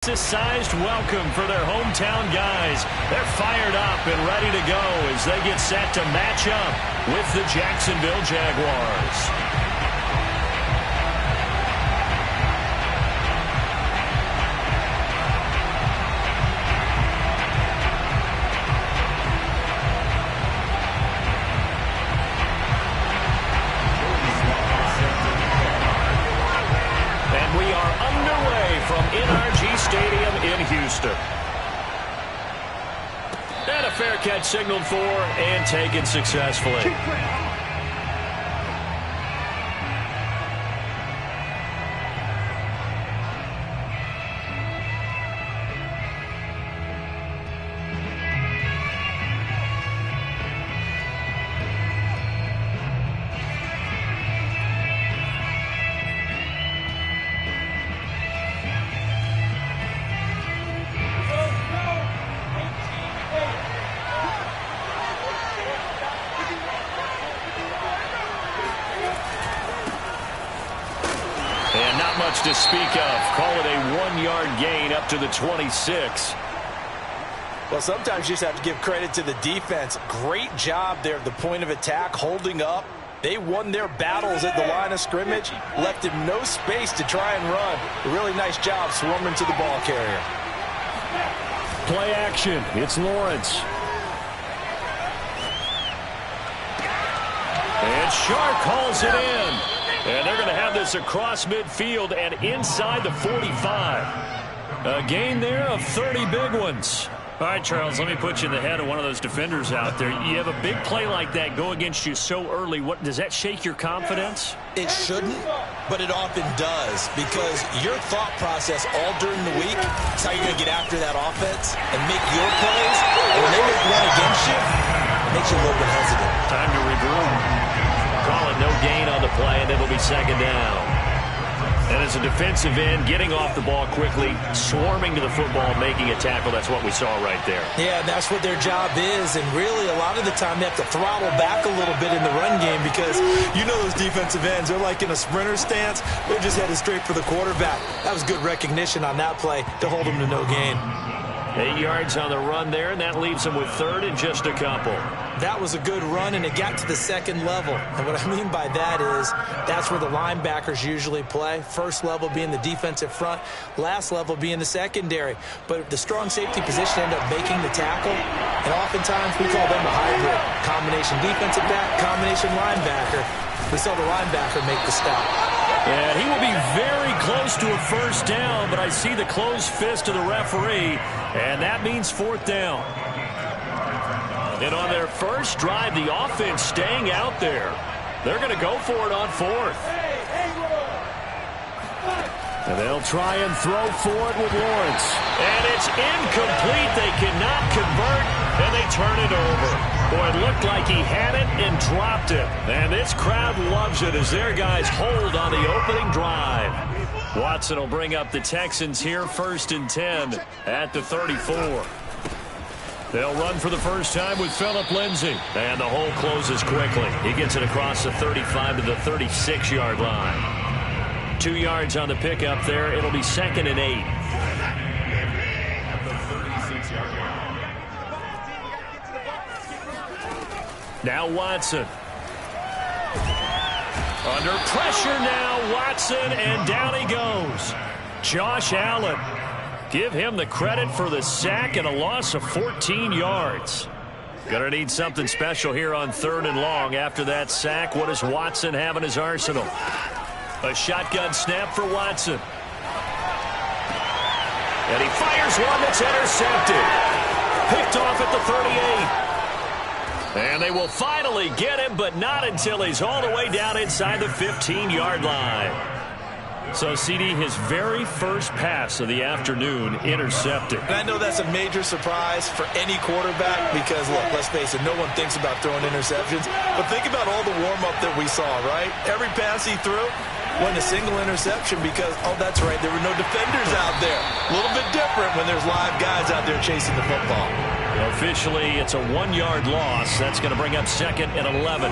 Sized welcome for their hometown guys. They're fired up and ready to go as they get set to match up with the Jacksonville Jaguars. From NRG Stadium in Houston. And a fair catch signaled for and taken successfully. To speak of. Call it a 1-yard gain up to the 26. Well, sometimes you just have to give credit to the defense. Great job there at the point of attack, holding up. They won their battles at the line of scrimmage, left him no space to try and run. A really nice job swarming to the ball carrier. Play action. It's Lawrence. And Shark calls it in. And they're going to have this across midfield and inside the 45. A gain there of 30 big ones. All right, Charles, let me put you in the head of one of those defenders out there. You have a big play like that go against you so early. What does that shake your confidence? It shouldn't, but it often does, because your thought process all during the week is how you're going to get after that offense and make your plays. And when they make one against you, it makes you a little bit hesitant. Time to regroup. Call it no gain on the play, and it'll be second down. And as a defensive end, getting off the ball quickly, swarming to the football, making a tackle, that's what we saw right there. Yeah, that's what their job is, and really a lot of the time they have to throttle back a little bit in the run game because you know those defensive ends, they're like in a sprinter stance. They're just headed straight for the quarterback. That was good recognition on that play to hold them to no gain. 8 yards on the run there, and that leaves them with third and just a couple. That was a good run, and it got to the second level. And what I mean by that is that's where the linebackers usually play. First level being the defensive front, last level being the secondary. But the strong safety position ended up making the tackle, and oftentimes we call them a hybrid. Combination defensive back, combination linebacker. We saw the linebacker make the stop. And he will be very close to a first down, but I see the closed fist of the referee, and that means fourth down. And on their first drive, the offense staying out there. They're going to go for it on fourth. And they'll try and throw for it with Lawrence. And it's incomplete. They cannot convert, and they turn it over. Boy, it looked like he had it and dropped it. And this crowd loves it as their guys hold on the opening drive. Watson will bring up the Texans here, 1st and 10 at the 34. They'll run for the first time with Phillip Lindsay. And the hole closes quickly. He gets it across the 35 to the 36-yard line. 2 yards on the pickup there. It'll be 2nd and 8. Now Watson. Under pressure now, Watson, and down he goes. Josh Allen. Give him the credit for the sack and a loss of 14 yards. Gonna need something special here on 3rd and long. After that sack, what does Watson have in his arsenal? A shotgun snap for Watson. And he fires one that's intercepted. Picked off at the 38. And they will finally get him, but not until he's all the way down inside the 15-yard line. So, CD, his very first pass of the afternoon intercepted. And I know that's a major surprise for any quarterback because, look, let's face it, no one thinks about throwing interceptions. But think about all the warm-up that we saw, right? Every pass he threw wasn't a single interception because, oh, that's right, there were no defenders out there. A little bit different when there's live guys out there chasing the football. Officially, it's a 1-yard loss. That's going to bring up 2nd and 11.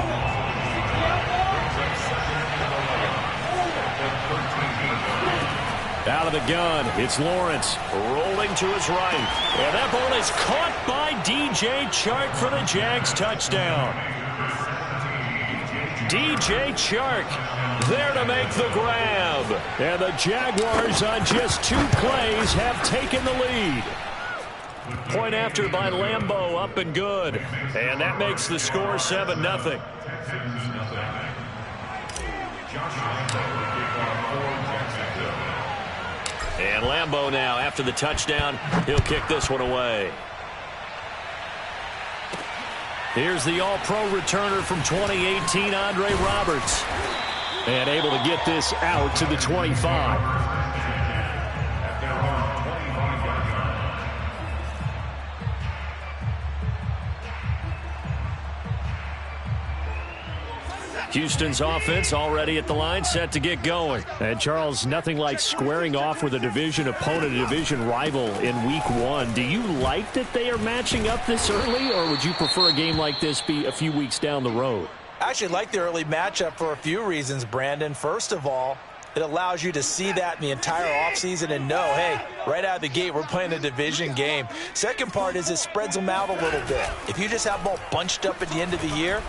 Out of the gun, it's Lawrence rolling to his right. And that ball is caught by DJ Chark for the Jags touchdown. DJ Chark there to make the grab. And the Jaguars on just 2 plays have taken the lead. Point after by Lambeau, up and good. And that makes the score 7-0. And Lambeau now, after the touchdown, he'll kick this one away. Here's the All-Pro returner from 2018, Andre Roberts. And able to get this out to the 25. Houston's offense already at the line, set to get going. And Charles, nothing like squaring off with a division opponent, a division rival in week 1. Do you like that they are matching up this early, or would you prefer a game like this be a few weeks down the road? I actually like the early matchup for a few reasons, Brandon. First of all, it allows you to see that in the entire offseason and know, hey, right out of the gate, we're playing a division game. Second part is it spreads them out a little bit. If you just have them all bunched up at the end of the year,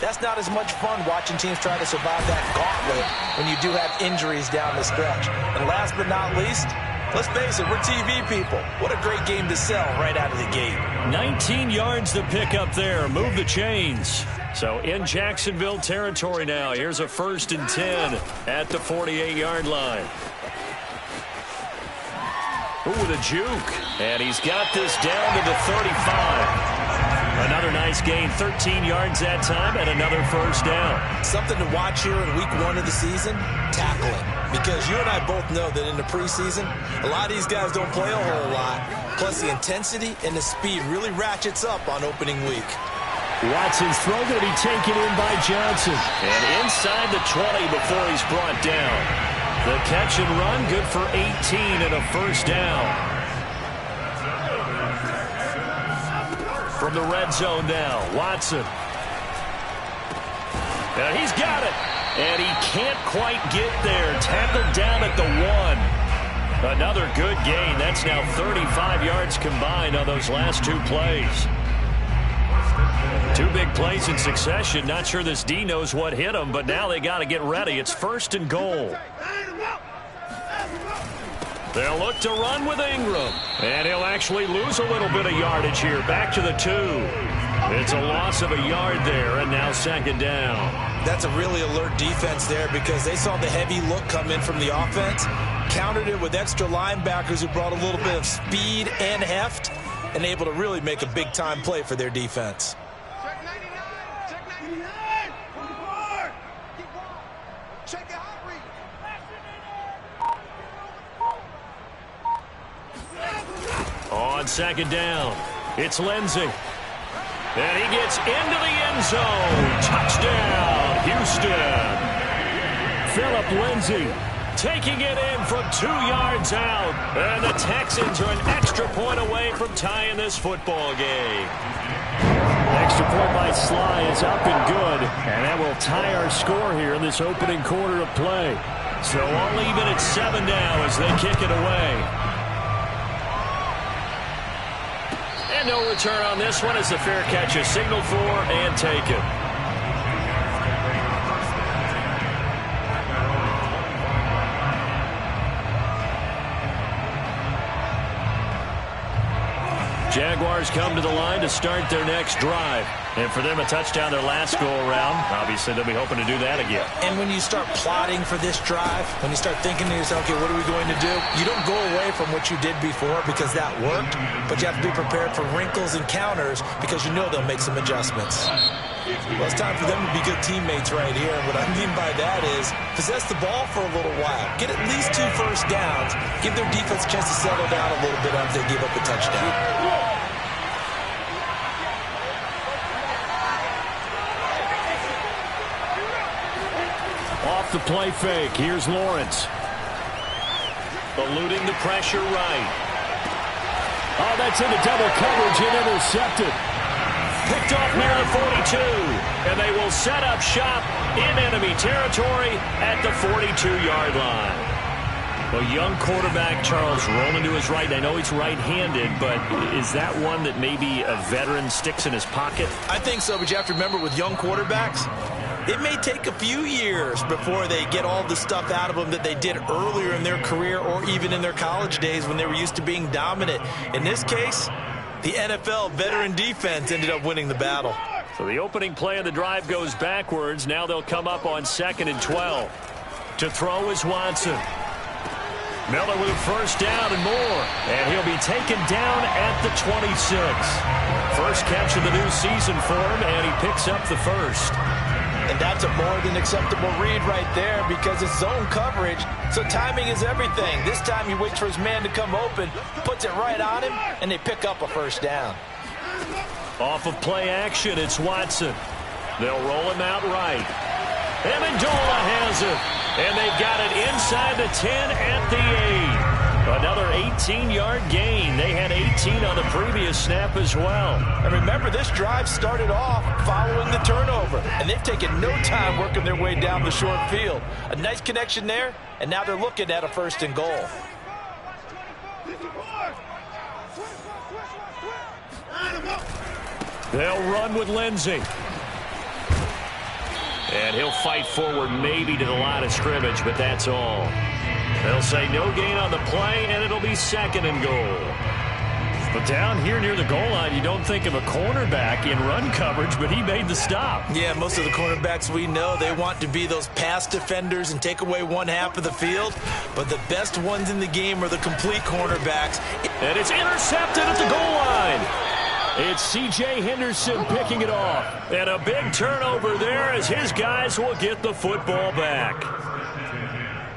that's not as much fun watching teams try to survive that gauntlet when you do have injuries down the stretch. And last but not least, let's face it, we're TV people. What a great game to sell right out of the gate. 19 yards to pick up there. Move the chains. So in Jacksonville territory now. Here's a 1st and 10 at the 48-yard line. Ooh, with a juke. And he's got this down to the 35. Another nice gain, 13 yards that time, and another 1st down. Something to watch here in week 1 of the season, tackling. Because you and I both know that in the preseason, a lot of these guys don't play a whole lot. Plus, the intensity and the speed really ratchets up on opening week. Watson's throw going to be taken in by Johnson. And inside the 20 before he's brought down. The catch and run, good for 18 and a 1st down. From the red zone now, Watson. And he's got it. And he can't quite get there. Tackled down at the 1. Another good gain. That's now 35 yards combined on those last 2 plays. 2 big plays in succession. Not sure this D knows what hit him, but now they got to get ready. It's 1st and goal. They'll look to run with Ingram. And he'll actually lose a little bit of yardage here. Back to the 2. It's a loss of a yard there, and now 2nd down. That's a really alert defense there because they saw the heavy look come in from the offense, countered it with extra linebackers who brought a little bit of speed and heft, and able to really make a big-time play for their defense. Check 99! Check 99! Keep on! Check the hot read! On 2nd down, it's Lindsey. And he gets into the end zone. Touchdown, Houston. Phillip Lindsey taking it in from 2 yards out. And the Texans are an extra point away from tying this football game. Extra point by Sly is up and good. And that will tie our score here in this opening quarter of play. So all even at 7 now as they kick it away. And no return on this one as the fair catch is signaled for and taken. Jaguars come to the line to start their next drive. And for them, a touchdown their last go-around. Obviously, they'll be hoping to do that again. And when you start plotting for this drive, when you start thinking to yourself, okay, what are we going to do? You don't go away from what you did before because that worked, but you have to be prepared for wrinkles and counters because you know they'll make some adjustments. Well, it's time for them to be good teammates right here. And what I mean by that is possess the ball for a little while. Get at least 2 first downs. Give their defense a chance to settle down a little bit after they give up a touchdown. Off the play fake. Here's Lawrence. Eluding the pressure right. Oh, that's into double coverage and intercepted. Picked off near the 42. And they will set up shop in enemy territory at the 42-yard line. Well, young quarterback Charles rolling to his right. I know he's right-handed, but is that one that maybe a veteran sticks in his pocket? I think so, but you have to remember with young quarterbacks, it may take a few years before they get all the stuff out of them that they did earlier in their career or even in their college days when they were used to being dominant. In this case, the NFL veteran defense ended up winning the battle. So the opening play of the drive goes backwards. Now they'll come up on 2nd and 12. To throw is Watson. Miller with a first down and more. And he'll be taken down at the 26. First catch of the new season for him, and he picks up the first. And that's a more than acceptable read right there because it's zone coverage, so timing is everything. This time he waits for his man to come open, puts it right on him, and they pick up a first down. Off of play action, it's Watson. They'll roll him out right. Amendola has it. And they've got it inside the 10 at the 8. Another 18-yard gain. They had 18 on the previous snap as well. And remember, this drive started off following the turnover. And they've taken no time working their way down the short field. A nice connection there, and now they're looking at a 1st and goal. They'll run with Lindsey. And he'll fight forward maybe to the line of scrimmage, but that's all. They'll say no gain on the play, and it'll be 2nd and goal. But down here near the goal line, you don't think of a cornerback in run coverage, but he made the stop. Yeah, most of the cornerbacks we know, they want to be those pass defenders and take away one half of the field. But the best ones in the game are the complete cornerbacks. And it's intercepted at the goal line. It's C.J. Henderson picking it off. And a big turnover there as his guys will get the football back.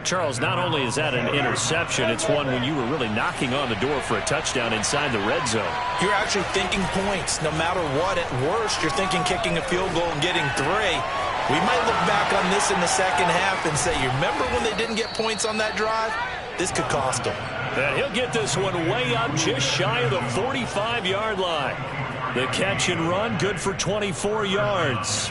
Charles, not only is that an interception, it's one when you were really knocking on the door for a touchdown inside the red zone. You're actually thinking points. No matter what, at worst, you're thinking kicking a field goal and getting 3. We might look back on this in the second half and say, you remember when they didn't get points on that drive? This could cost them. And he'll get this one way up just shy of the 45-yard line. The catch and run, good for 24 yards.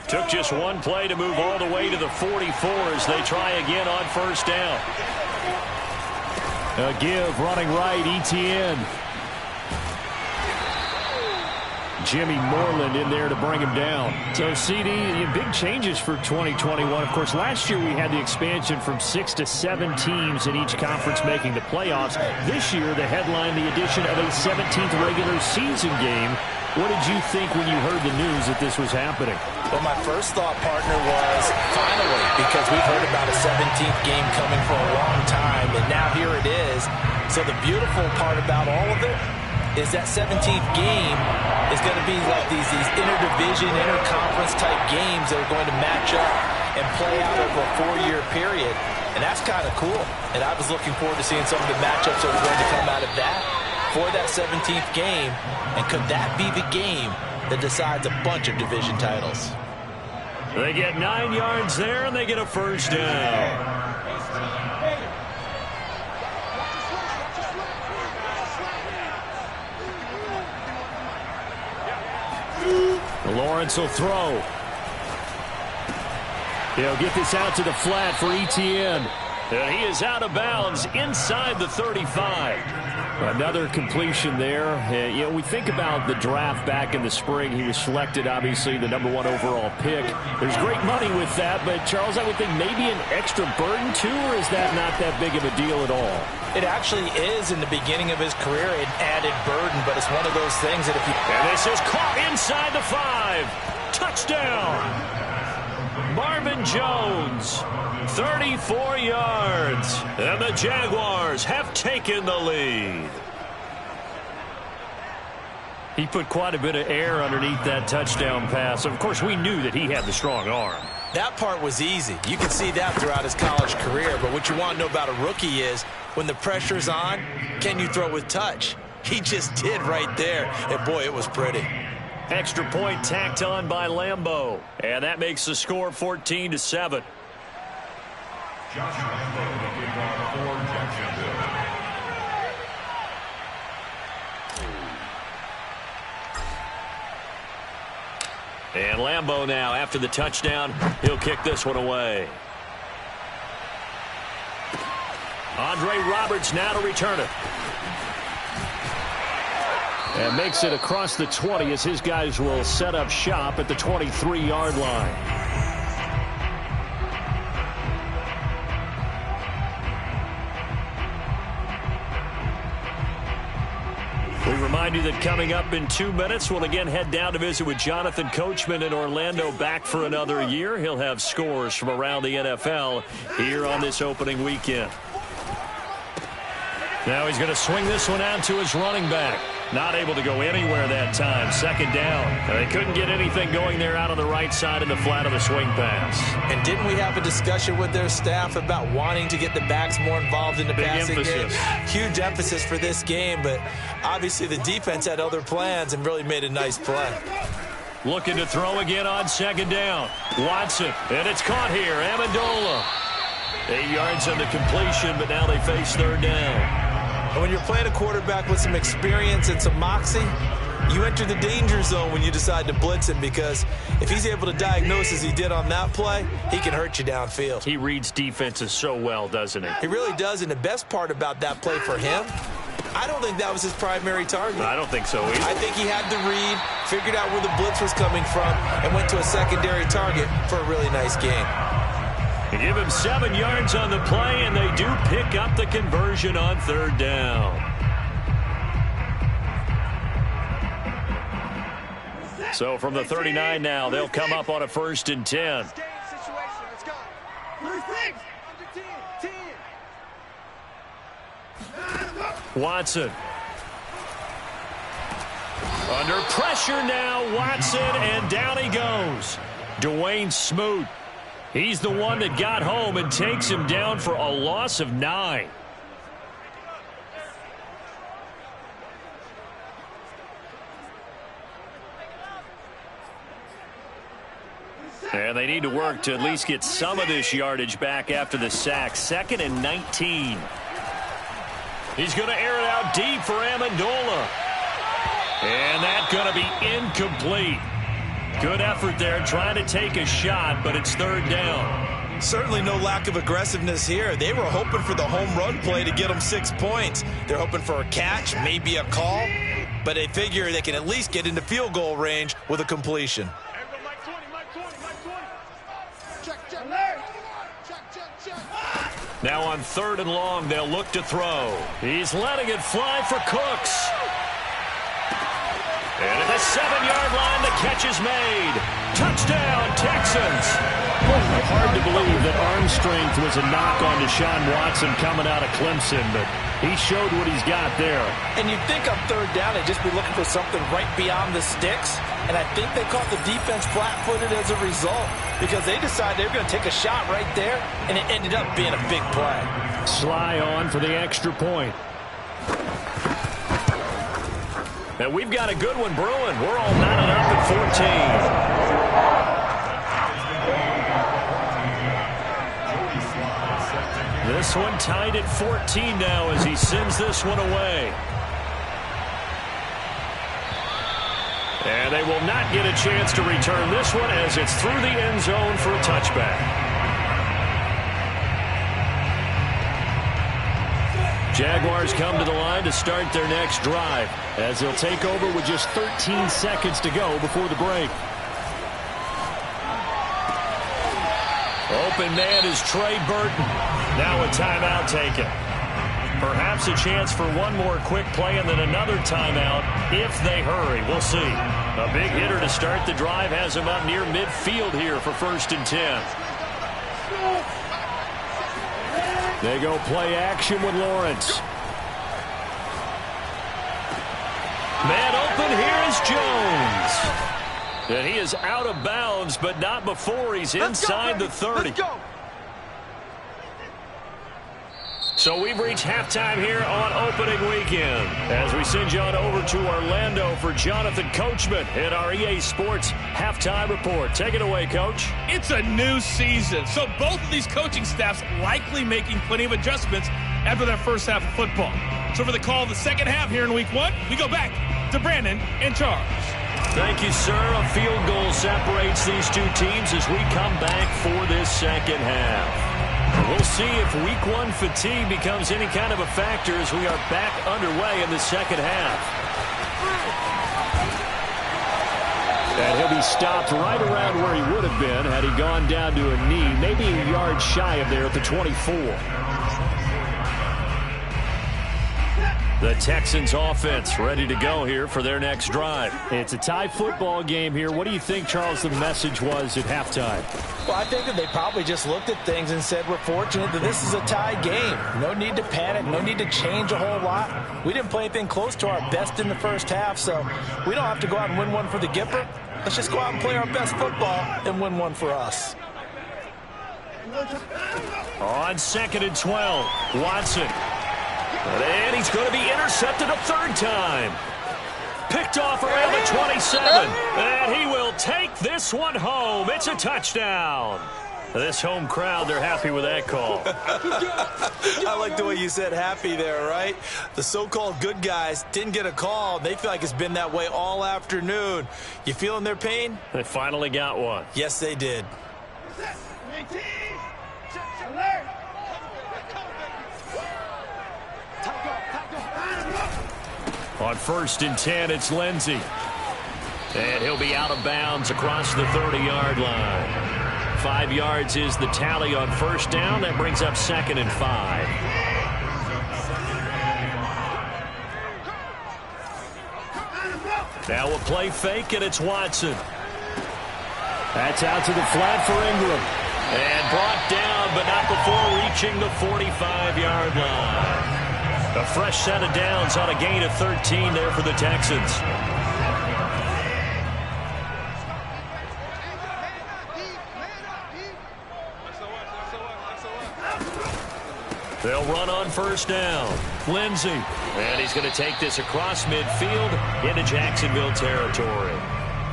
Took just one play to move all the way to the 44 as they try again on 1st down. A give running right, Etienne. Jimmy Moreland in there to bring him down. So, CD, big changes for 2021. Of course, last year we had the expansion from 6 to 7 teams in each conference making the playoffs. This year, the headline, the addition of a 17th regular season game. What did you think when you heard the news that this was happening? Well, my first thought, partner, was finally, because we've heard about a 17th game coming for a long time, and now here it is. So the beautiful part about all of it is that 17th game is going to be like these interdivision, interconference type games that are going to match up and play out over a 4-year period. And that's kind of cool. And I was looking forward to seeing some of the matchups that are going to come out of that for that 17th game. And could that be the game that decides a bunch of division titles? They get 9 yards there, and they get a first down. Lawrence will throw. He'll get this out to the flat for Etienne. And he is out of bounds inside the 35. Another completion there. We think about the draft back in the spring. He was selected, obviously, the #1 overall pick. There's great money with that, but, Charles, I would think maybe an extra burden, too, or is that not that big of a deal at all? It actually is in the beginning of his career an added burden, but it's one of those things that if you... And this is caught inside the 5. Touchdown! Marvin Jones, 34 yards, and the Jaguars have taken the lead. He put quite a bit of air underneath that touchdown pass. Of course, we knew that he had the strong arm. That part was easy. You can see that throughout his college career, but what you want to know about a rookie is when the pressure's on, can you throw with touch? He just did right there, and boy, it was pretty. Extra point tacked on by Lambeau. And that makes the score 14-7. Josh Lambeau, the kickoff for Jacksonville. And Lambeau now, after the touchdown, he'll kick this one away. Andre Roberts now to return it. And makes it across the 20 as his guys will set up shop at the 23-yard line. We remind you that coming up in 2 minutes, we'll again head down to visit with Jonathan Coachman in Orlando, back for another year. He'll have scores from around the NFL here on this opening weekend. Now he's going to swing this one out to his running back. Not able to go anywhere that time. Second down. They couldn't get anything going there out on the right side in the flat of the swing pass. And didn't we have a discussion with their staff about wanting to get the backs more involved in the passing game? Huge emphasis for this game, but obviously the defense had other plans and really made a nice play. Looking to throw again on second down. Watson, and it's caught here. Amendola. 8 yards on the completion, but now they face third down. And when you're playing a quarterback with some experience and some moxie, you enter the danger zone when you decide to blitz him, because if he's able to diagnose as he did on that play, he can hurt you downfield. He reads defenses so well, doesn't he? He really does, and the best part about that play for him, I don't think that was his primary target. I don't think so either. I think he had the read, figured out where the blitz was coming from, and went to a secondary target for a really nice game. They give him 7 yards on the play, and they do pick up the conversion on third down. So from the 39 now, they'll come up on a 1st and 10. Watson. Under pressure now, Watson, and down he goes. Dwayne Smoot. He's the one that got home and takes him down for a loss of 9. And they need to work to at least get some of this yardage back after the sack. 2nd and 19. He's going to air it out deep for Amendola. And that's going to be incomplete. Good effort there, trying to take a shot, but it's third down. Certainly no lack of aggressiveness here. They were hoping for the home run play to get them 6 points. They're hoping for a catch, maybe a call, but they figure they can at least get into field goal range with a completion. Now on 3rd and long, they'll look to throw. He's letting it fly for Cooks. And at the 7-yard line, the catch is made. Touchdown, Texans. Hard to believe that arm strength was a knock on Deshaun Watson coming out of Clemson, but he showed what he's got there. And you'd think on third down they'd just be looking for something right beyond the sticks, and I think they caught the defense flat-footed as a result, because they decided they were going to take a shot right there, and it ended up being a big play. Sly on for the extra point. And we've got a good one brewing. We're all knotted up at 14. This one tied at 14 now as he sends this one away. And they will not get a chance to return this one as it's through the end zone for a touchback. Jaguars come to the line to start their next drive as they'll take over with just 13 seconds to go before the break. Open man is Trey Burton. Now a timeout taken. Perhaps a chance for one more quick play and then another timeout if they hurry. We'll see. A big hitter to start the drive has him up near midfield here for 1st and 10. They go play action with Lawrence. Man open, here is Jones. And he is out of bounds, but not before he's inside the 30. Let's go. So we've reached halftime here on opening weekend as we send you on over to Orlando for Jonathan Coachman in our EA Sports Halftime Report. Take it away, Coach. It's a new season, so both of these coaching staffs likely making plenty of adjustments after their first half of football. So for the call of the second half here in Week 1, we go back to Brandon in charge. Thank you, sir. A field goal separates these two teams as we come back for this second half. We'll see if week one fatigue becomes any kind of a factor as we are back underway in the second half. And he'll be stopped right around where he would have been had he gone down to a knee, maybe a yard shy of there at the 24. The Texans offense ready to go here for their next drive. It's a tie football game here. What do you think, Charles, the message was at halftime? Well, I think that they probably just looked at things and said, we're fortunate that this is a tie game. No need to panic. No need to change a whole lot. We didn't play anything close to our best in the first half, so we don't have to go out and win one for the Gipper. Let's just go out and play our best football and win one for us. On 2nd and 12, Watson. And he's going to be intercepted a third time. Picked off around the 27. And he will take this one home. It's a touchdown. This home crowd, they're happy with that call. I like the way you said happy there, right? The so-called good guys didn't get a call. They feel like it's been that way all afternoon. You feeling their pain? They finally got one. Yes, they did. On 1st and 10, it's Lindsey. And he'll be out of bounds across the 30-yard line. 5 yards is the tally on 1st down. That brings up 2nd and 5. Now a play fake, and it's Watson. That's out to the flat for Ingram. And brought down, but not before reaching the 45-yard line. A fresh set of downs on a gain of 13 there for the Texans. They'll run on 1st down. Lindsey. And he's going to take this across midfield into Jacksonville territory.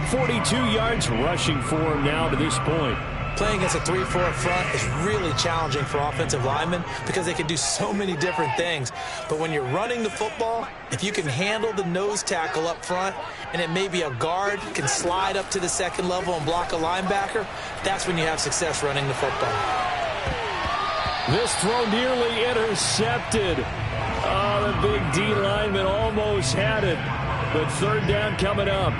42 yards rushing for him now to this point. Playing against a 3-4 front is really challenging for offensive linemen because they can do so many different things. But when you're running the football, if you can handle the nose tackle up front and it may be a guard can slide up to the 2nd level and block a linebacker, that's when you have success running the football. This throw nearly intercepted. Oh, the big D lineman almost had it. But 3rd down coming up.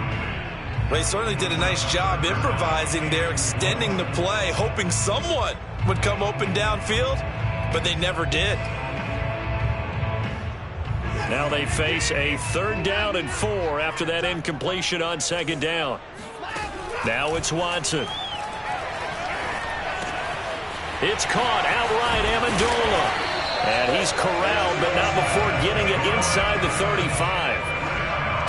They certainly did a nice job improvising there, extending the play, hoping someone would come open downfield, but they never did. Now they face a 3rd down and 4 after that incompletion on 2nd down. Now it's Watson. It's caught outright, Amendola. And he's corralled, but not before getting it inside the 35.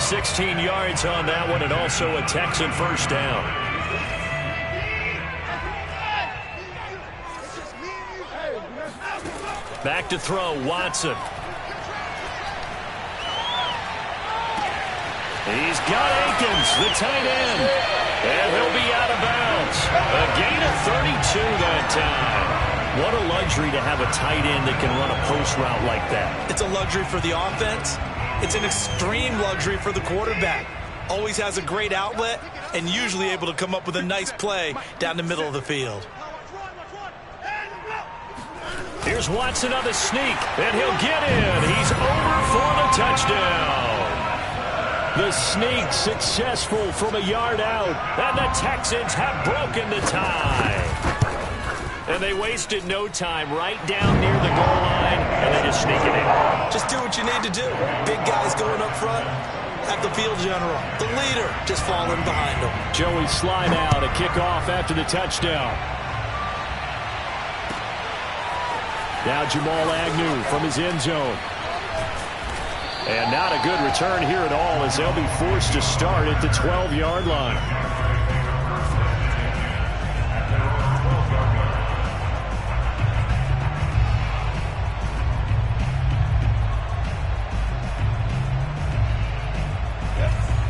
16 yards on that one, and also a Texan 1st down. Back to throw, Watson. He's got Akins, the tight end. And he'll be out of bounds. A gain of 32 that time. What a luxury to have a tight end that can run a post route like that. It's a luxury for the offense. It's an extreme luxury for the quarterback. Always has a great outlet and usually able to come up with a nice play down the middle of the field. Here's Watson on the sneak, and he'll get in. He's over for the touchdown. The sneak successful from a yard out, and the Texans have broken the tie. And they wasted no time right down near the goal line, and they just sneak it in. Just do what you need to do. Big guys going up front. Have the field general, the leader, just falling behind him. Joey slide out, a kickoff after the touchdown. Now Jamal Agnew from his end zone. And not a good return here at all as they'll be forced to start at the 12-yard line.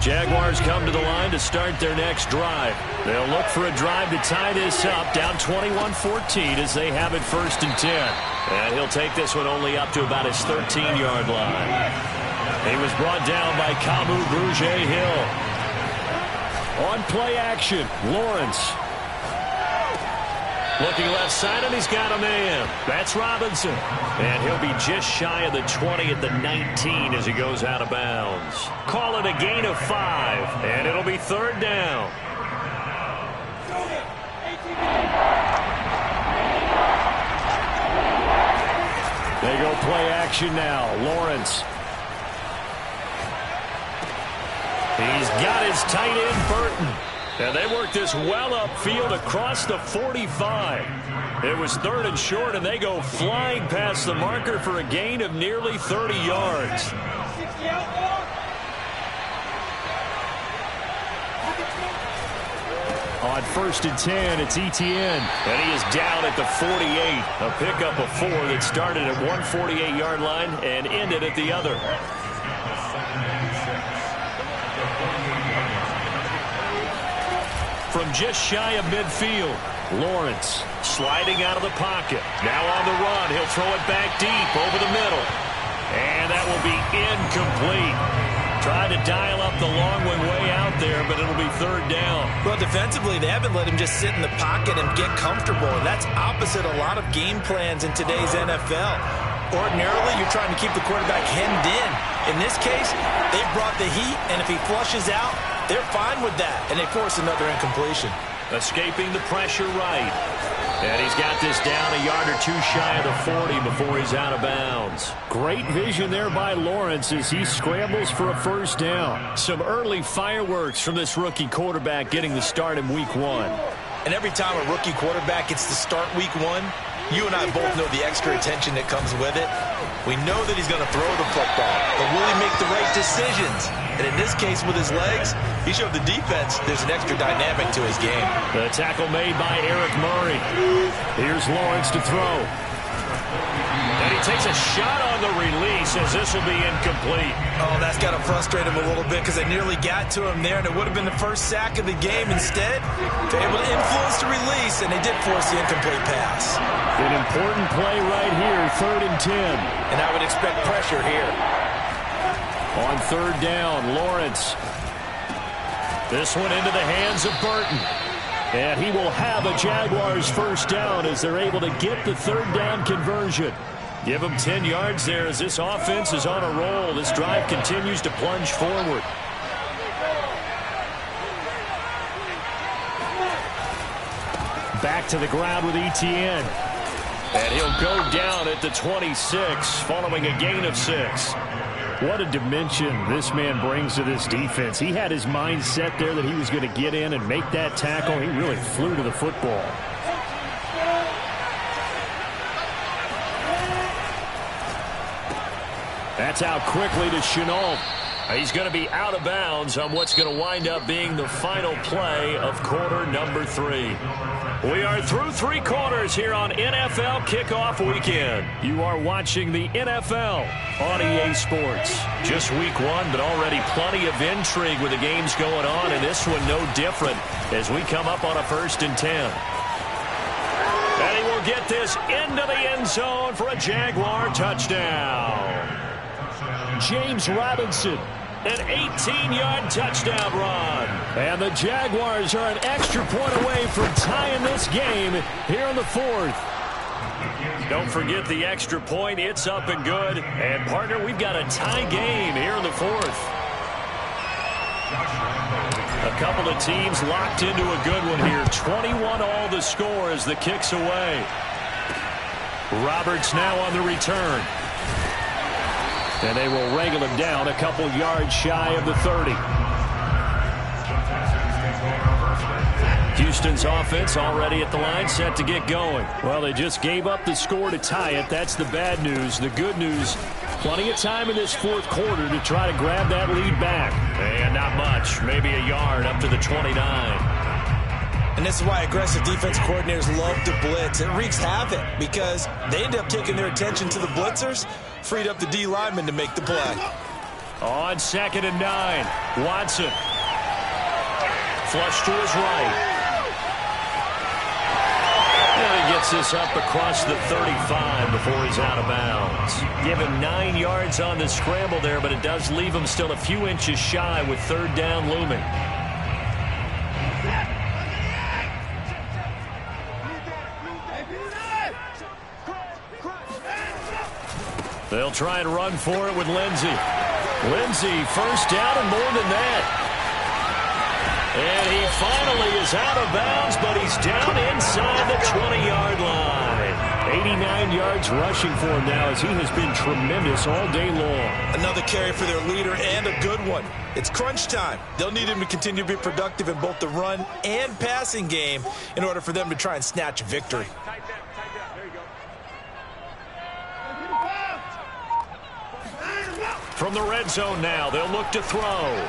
Jaguars come to the line to start their next drive. They'll look for a drive to tie this up, down 21-14 as they have it 1st and 10. And he'll take this one only up to about his 13-yard line. He was brought down by Kamu Grugier-Hill. On play action, Lawrence. Looking left side, and he's got a man. That's Robinson. And he'll be just shy of the 20 at the 19 as he goes out of bounds. Call it a gain of 5, and it'll be 3rd down. They go play action now. Lawrence. He's got his tight end, Burton. And they work this well upfield across the 45. It was 3rd and short, and they go flying past the marker for a gain of nearly 30 yards. On 1st and 10, it's Etienne. And he is down at the 48. A pickup of 4 that started at one 48-yard line and ended at the other. From just shy of midfield, Lawrence sliding out of the pocket. Now on the run, he'll throw it back deep over the middle. And that will be incomplete. Trying to dial up the long one way out there, but it'll be 3rd down. Well, defensively, they haven't let him just sit in the pocket and get comfortable, and that's opposite a lot of game plans in today's NFL. Ordinarily, you're trying to keep the quarterback hemmed in. In this case, they've brought the heat, and if he flushes out, they're fine with that, and they force another incompletion. Escaping the pressure right. And he's got this down a yard or 2 shy of the 40 before he's out of bounds. Great vision there by Lawrence as he scrambles for a 1st down. Some early fireworks from this rookie quarterback getting the start in week 1. And every time a rookie quarterback gets to start week 1, you and I both know the extra attention that comes with it. We know that he's going to throw the football, but will he make the right decisions? And in this case, with his legs, he showed the defense there's an extra dynamic to his game. The tackle made by Eric Murray. Here's Lawrence to throw. And he takes a shot on the release as this will be incomplete. Oh, that's got to frustrate him a little bit because they nearly got to him there, and it would have been the first sack of the game. Instead, they're able to influence the release, and they did force the incomplete pass. An important play right here, 3rd and 10. And I would expect pressure here. On 3rd down, Lawrence. This one into the hands of Burton. And he will have a Jaguars 1st down as they're able to get the 3rd down conversion. Give them 10 yards there as this offense is on a roll. This drive continues to plunge forward. Back to the ground with Etienne. And he'll go down at the 26 following a gain of 6. What a dimension this man brings to this defense. He had his mind set there that he was going to get in and make that tackle. He really flew to the football. That's out quickly to Chenault. He's going to be out of bounds on what's going to wind up being the final play of quarter number 3. We are through 3 quarters here on NFL Kickoff Weekend. You are watching the NFL on EA Sports. Just week 1, but already plenty of intrigue with the games going on, and this one no different as we come up on a 1st and 10. And he will get this into the end zone for a Jaguar touchdown. James Robinson, an 18-yard touchdown run. And the Jaguars are an extra point away from tying this game here in the 4th. Don't forget the extra point. It's up and good. And, partner, we've got a tie game here in the 4th. A couple of teams locked into a good one here. 21 all the score as the kick's away. Roberts now on the return. And they will wrangle him down a couple yards shy of the 30. Houston's offense already at the line, set to get going. Well, they just gave up the score to tie it. That's the bad news. The good news, plenty of time in this 4th quarter to try to grab that lead back. And not much, maybe a yard up to the 29. And this is why aggressive defense coordinators love to blitz. It wreaks havoc because they end up taking their attention to the blitzers, freed up the D lineman to make the play. On 2nd and 9, Watson. Flush to his right. And he gets this up across the 35 before he's out of bounds. Give him 9 yards on the scramble there, but it does leave him still a few inches shy with 3rd down looming. They'll try and run for it with Lindsey. Lindsey, first down and more than that. And he finally is out of bounds, but he's down inside the 20-yard line. 89 yards rushing for him now, as he has been tremendous all day long. Another carry for their leader, and a good one. It's crunch time. They'll need him to continue to be productive in both the run and passing game in order for them to try and snatch a victory. There you go. From the red zone now, they'll look to throw.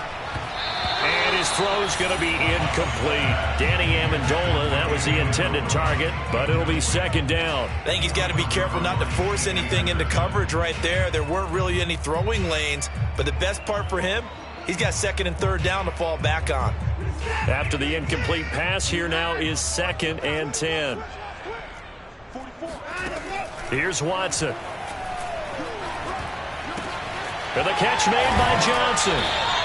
And his throw's going to be incomplete. Danny Amendola, that was the intended target, but it'll be second down. I think he's got to be careful not to force anything into coverage right there. There weren't really any throwing lanes, but the best part for him, he's got second and third down to fall back on. After the incomplete pass, here now is 2nd and 10. Here's Watson. For the catch made by Johnson.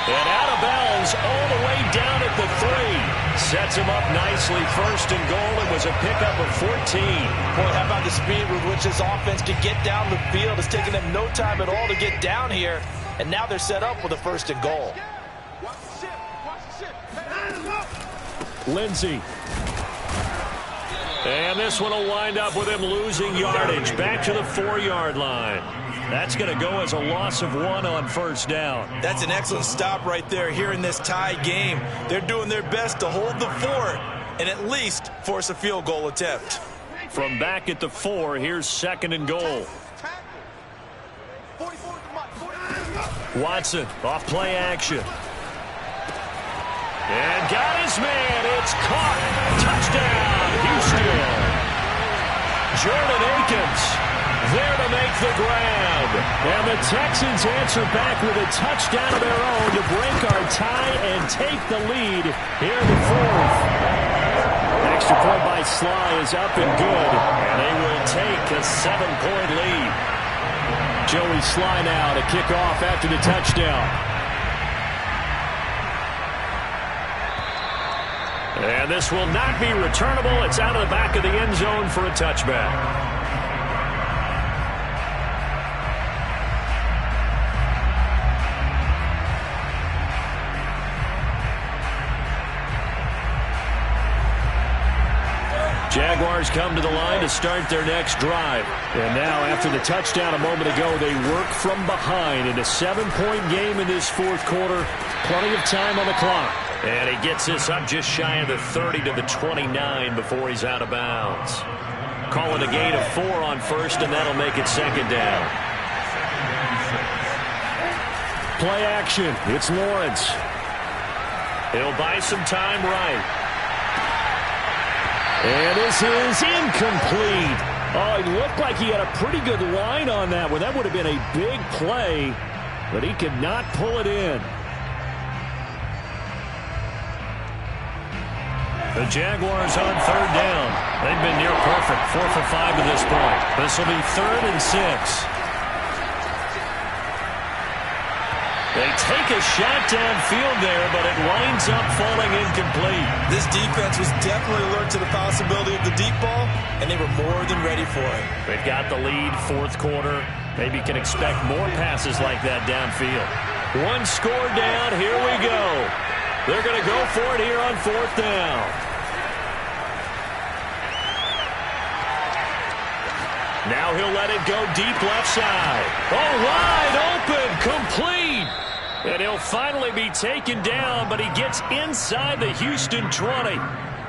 And out of bounds all the way down at the 3. Sets him up nicely. First and goal. It was a pickup of 14. Boy, how about the speed with which this offense can get down the field? It's taken them no time at all to get down here. And now they're set up with a first and goal. Lindsey. And this one will wind up with him losing yardage. Back to the 4-yard line. That's going to go as a loss of 1 on first down. That's an excellent stop right there here in this tie game. They're doing their best to hold the fort and at least force a field goal attempt. From back at the 4, here's 2nd and goal. Watson off play action. And got his man. It's caught. Touchdown, Houston. Jordan Akins there to make the grab. And the Texans answer back with a touchdown of their own to break our tie and take the lead here in the 4th. Extra point by Sly is up and good. And they will take a 7-point lead. Joey Sly now to kick off after the touchdown. And this will not be returnable. It's out of the back of the end zone for a touchback. Jaguars come to the line to start their next drive. And now, after the touchdown a moment ago, they work from behind in a 7-point game in this 4th quarter. Plenty of time on the clock. And he gets this up just shy of the 30 to the 29 before he's out of bounds. Calling a gain of 4 on first, and that'll make it second down. Play action. It's Lawrence. He'll buy some time right. And this is incomplete. Oh, it looked like he had a pretty good line on that one. That would have been a big play, but he could not pull it in. The Jaguars on third down. They've been near perfect, 4 for 5 to this point. This will be 3rd and 6. They take a shot downfield there, but it winds up falling incomplete. This defense was definitely alert to the possibility of the deep ball, and they were more than ready for it. They've got the lead, 4th quarter. Maybe can expect more passes like that downfield. 1 score down, here we go. They're going to go for it here on 4th down. Now he'll let it go deep left side. Oh, wide open, complete. And he'll finally be taken down, but he gets inside the Houston 20.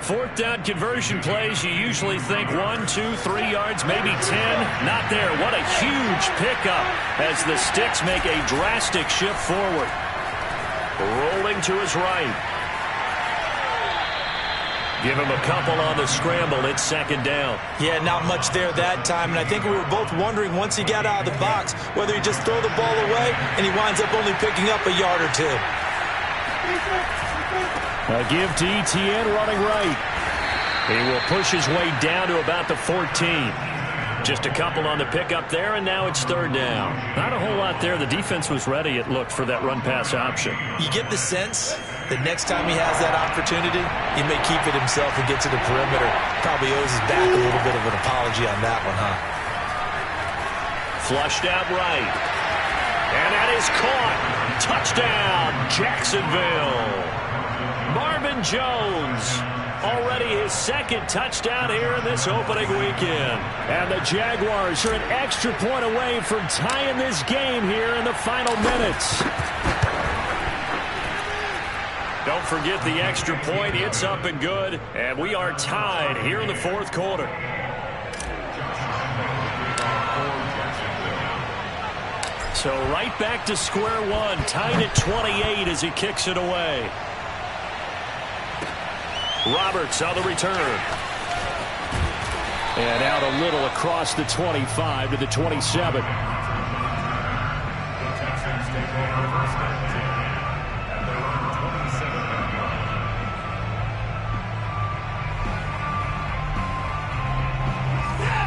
4th down conversion plays, you usually think 1, 2, 3 yards, maybe 10. Not there. What a huge pickup as the Sticks make a drastic shift forward. Rolling to his right. Give him a couple on the scramble. It's second down. Yeah, not much there that time. And I think we were both wondering once he got out of the box whether he just throw the ball away and he winds up only picking up a yard or 2. A give to Etienne running right. He will push his way down to about the 14. Just a couple on the pickup there, and now it's third down. Not a whole lot there. The defense was ready, it looked, for that run-pass option. You get the sense that next time he has that opportunity, he may keep it himself and get to the perimeter. Probably owes his back a little bit of an apology on that one, huh? flushed out right. And that is caught. Touchdown, Jacksonville. Marvin Jones, already his second touchdown here in this opening weekend. And the Jaguars are an extra point away from tying this game here in the final minutes. Don't forget the extra point. It's up and good. And we are tied here in the fourth quarter. So right back to square one. Tied at 28 as he kicks it away. Roberts on the return. And out a little across the 25 to the 27.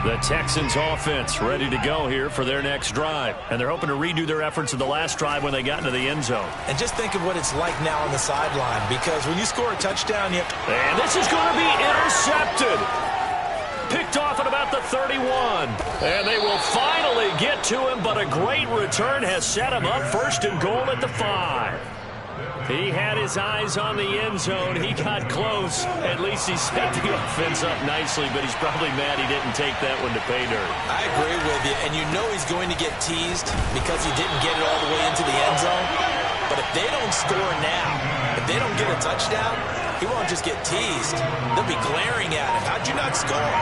The Texans offense ready to go here for their next drive. And they're hoping to redo their efforts in the last drive when they got into the end zone. And just think of what it's like now on the sideline, because when you score a touchdown, you... And this is going to be intercepted. Picked off at about the 31. And they will finally get to him, but a great return has set him up first and goal at the 5. He had his eyes on the end zone. He got close. At least he set the offense up nicely, but he's probably mad he didn't take that one to pay dirt. I agree with you, and you know he's going to get teased because he didn't get it all the way into the end zone. But if they don't score now, if they don't get a touchdown, he won't just get teased. They'll be glaring at him. How'd you not score?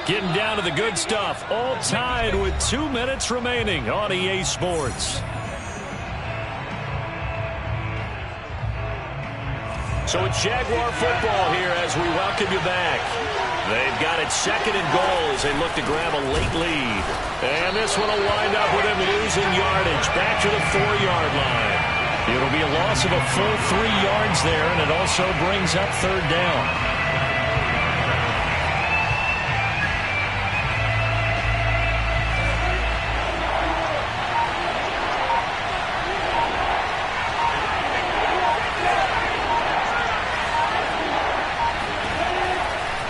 Getting down to the good stuff. All tied with 2 minutes remaining on EA Sports. So it's Jaguar football here as we welcome you back. They've got it second and goal as they look to grab a late lead. And this one will wind up with him losing yardage back to the 4-yard line. It'll be a loss of a full 3 yards there, and it also brings up third down.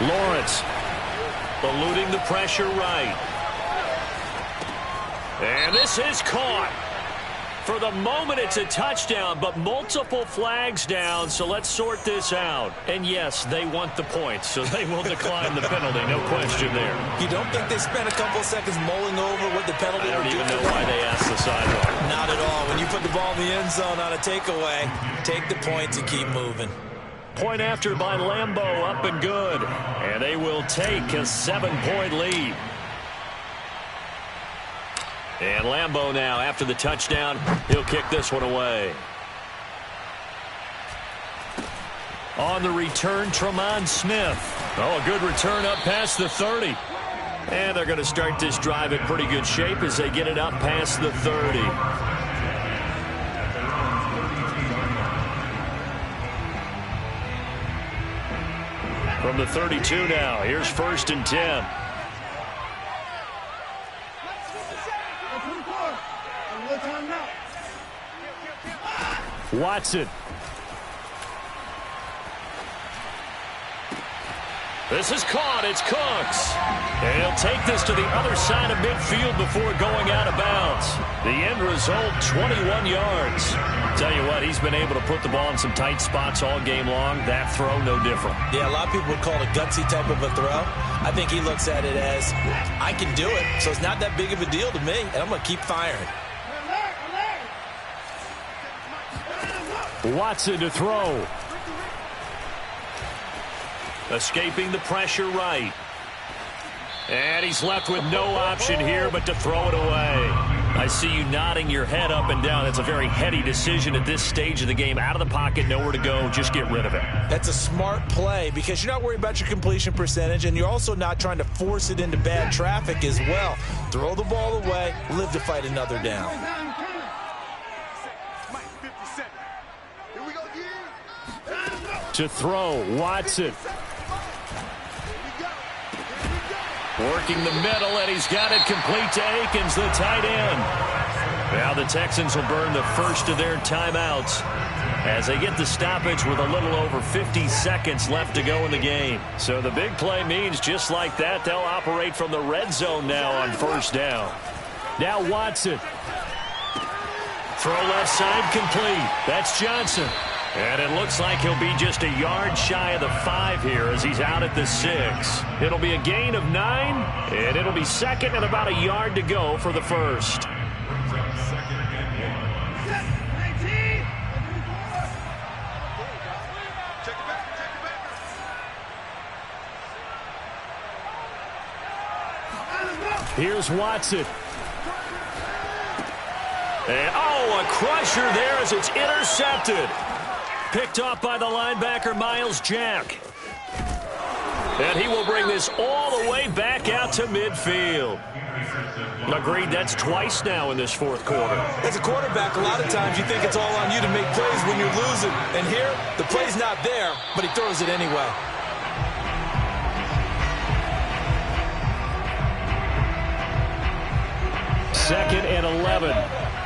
Lawrence eluding the pressure right. And this is caught. For the moment, it's a touchdown, but multiple flags down, so let's sort this out. And yes, they want the points, so they will decline the penalty, no question there. You don't think they spent a couple of seconds mulling over what the penalty would do? I don't even know why they asked the sideline. Not at all. When you put the ball in the end zone on a takeaway, take the points and keep moving. Point after by Lambeau, up and good. And they will take a 7-point lead. And Lambeau now, after the touchdown, he'll kick this one away. On the return, Tremont Smith. Oh, a good return up past the 30. And they're going to start this drive in pretty good shape as they get it up past the 30. From the 32 now, here's 1st and 10. Watson. This is caught. It's Cooks. And he'll take this to the other side of midfield before going out of bounds. The end result, 21 yards. Tell you what, he's been able to put the ball in some tight spots all game long. That throw, no different. Yeah, a lot of people would call it a gutsy type of a throw. I think he looks at it as, I can do it, so it's not that big of a deal to me, and I'm going to keep firing. Watson to throw. Escaping the pressure right. And he's left with no option here but to throw it away. I see you nodding your head up and down. That's a very heady decision at this stage of the game. Out of the pocket, nowhere to go. Just get rid of it. That's a smart play because you're not worried about your completion percentage, and you're also not trying to force it into bad traffic as well. Throw the ball away, live to fight another down. To throw, Watson. Working the middle, and he's got it complete to Akins, the tight end. Now the Texans will burn the first of their timeouts as they get the stoppage with a little over 50 seconds left to go in the game. So the big play means just like that, they'll operate from the red zone now on first down. Now Watson. Throw left side complete. That's Johnson. And it looks like he'll be just a yard shy of the 5 here as he's out at the 6. It'll be a gain of 9, and it'll be second and about a yard to go for the first. Here's Watson. And, a crusher there as it's intercepted. Picked off by the linebacker, Miles Jack. And he will bring this all the way back out to midfield. Agreed, that's twice now in this fourth quarter. As a quarterback, a lot of times you think it's all on you to make plays when you're losing. And here, the play's not there, but he throws it anyway. Second and 11.